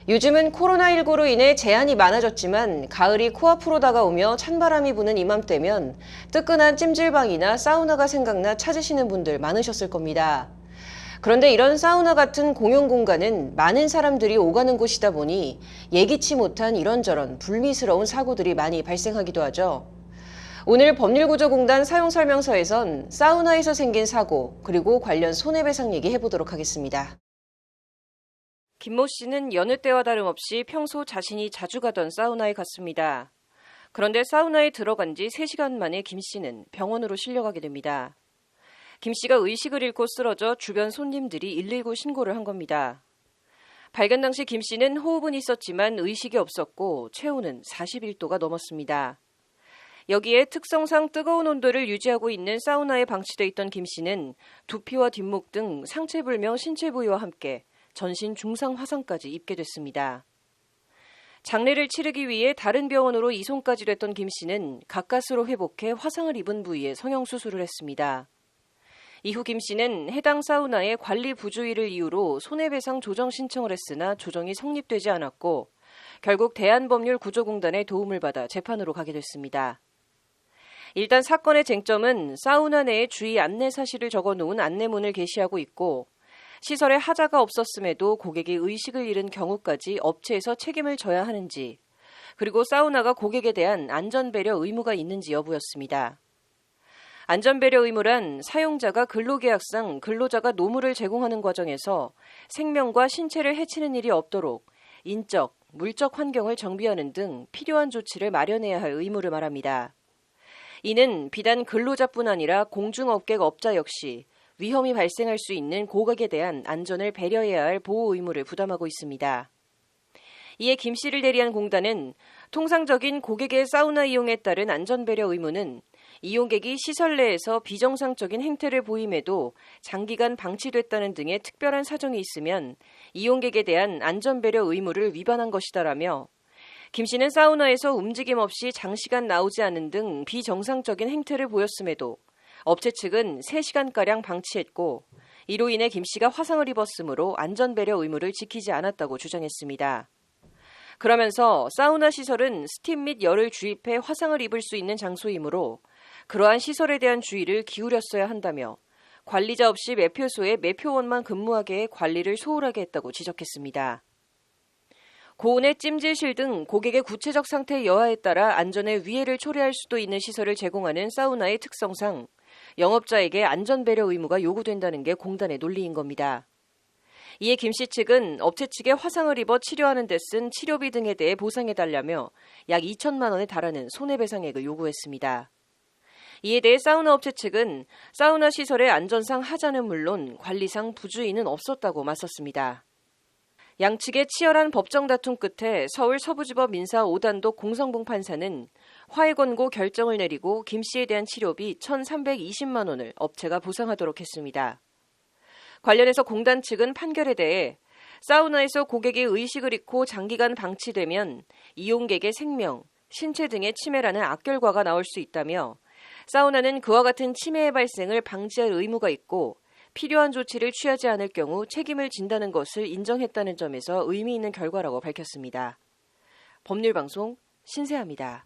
요즘은 코로나19로 인해 제한이 많아졌지만 가을이 코앞으로 다가오며 찬바람이 부는 이맘때면 뜨끈한 찜질방이나 사우나가 생각나 찾으시는 분들 많으셨을 겁니다. 그런데 이런 사우나 같은 공용 공간은 많은 사람들이 오가는 곳이다 보니 예기치 못한 이런저런 불미스러운 사고들이 많이 발생하기도 하죠. 오늘 법률구조공단 사용설명서에선 사우나에서 생긴 사고, 그리고 관련 손해배상 얘기해보도록 하겠습니다. 김모 씨는 여느 때와 다름없이 평소 자신이 자주 가던 사우나에 갔습니다. 그런데 사우나에 들어간 지 3시간 만에 김 씨는 병원으로 실려가게 됩니다. 김 씨가 의식을 잃고 쓰러져 주변 손님들이 119 신고를 한 겁니다. 발견 당시 김 씨는 호흡은 있었지만 의식이 없었고 체온은 41도가 넘었습니다. 여기에 특성상 뜨거운 온도를 유지하고 있는 사우나에 방치돼 있던 김 씨는 두피와 뒷목 등 상체불명 신체 부위와 함께 전신 중상 화상까지 입게 됐습니다. 장례를 치르기 위해 다른 병원으로 이송까지 됐던 김 씨는 가까스로 회복해 화상을 입은 부위에 성형수술을 했습니다. 이후 김 씨는 해당 사우나의 관리 부주의를 이유로 손해배상 조정 신청을 했으나 조정이 성립되지 않았고 결국 대한법률구조공단의 도움을 받아 재판으로 가게 됐습니다. 일단 사건의 쟁점은 사우나 내에 주의 안내 사실을 적어놓은 안내문을 게시하고 있고 시설에 하자가 없었음에도 고객이 의식을 잃은 경우까지 업체에서 책임을 져야 하는지, 그리고 사우나가 고객에 대한 안전배려 의무가 있는지 여부였습니다. 안전배려 의무란 사용자가 근로계약상 근로자가 노무를 제공하는 과정에서 생명과 신체를 해치는 일이 없도록 인적, 물적 환경을 정비하는 등 필요한 조치를 마련해야 할 의무를 말합니다. 이는 비단 근로자뿐 아니라 공중업계 업자 역시 위험이 발생할 수 있는 고객에 대한 안전을 배려해야 할 보호 의무를 부담하고 있습니다. 이에 김 씨를 대리한 공단은 통상적인 고객의 사우나 이용에 따른 안전배려 의무는 이용객이 시설 내에서 비정상적인 행태를 보임에도 장기간 방치됐다는 등의 특별한 사정이 있으면 이용객에 대한 안전배려 의무를 위반한 것이다라며 김 씨는 사우나에서 움직임 없이 장시간 나오지 않는 등 비정상적인 행태를 보였음에도 업체 측은 3시간가량 방치했고 이로 인해 김 씨가 화상을 입었으므로 안전배려 의무를 지키지 않았다고 주장했습니다. 그러면서 사우나 시설은 스팀 및 열을 주입해 화상을 입을 수 있는 장소이므로 그러한 시설에 대한 주의를 기울였어야 한다며 관리자 없이 매표소에 매표원만 근무하게 해 관리를 소홀하게 했다고 지적했습니다. 고온의 찜질실 등 고객의 구체적 상태 여하에 따라 안전에 위해를 초래할 수도 있는 시설을 제공하는 사우나의 특성상 영업자에게 안전배려 의무가 요구된다는 게 공단의 논리인 겁니다. 이에 김 씨 측은 업체 측에 화상을 입어 치료하는 데 쓴 치료비 등에 대해 보상해달라며 약 2천만 원에 달하는 손해배상액을 요구했습니다. 이에 대해 사우나 업체 측은 사우나 시설의 안전상 하자는 물론 관리상 부주의는 없었다고 맞섰습니다. 양측의 치열한 법정 다툼 끝에 서울 서부지법 민사 5단독 공성봉 판사는 화해 권고 결정을 내리고 김 씨에 대한 치료비 1,320만 원을 업체가 보상하도록 했습니다. 관련해서 공단 측은 판결에 대해 사우나에서 고객이 의식을 잃고 장기간 방치되면 이용객의 생명, 신체 등의 침해라는 악결과가 나올 수 있다며 사우나는 그와 같은 침해의 발생을 방지할 의무가 있고 필요한 조치를 취하지 않을 경우 책임을 진다는 것을 인정했다는 점에서 의미 있는 결과라고 밝혔습니다. 법률방송 신세아입니다.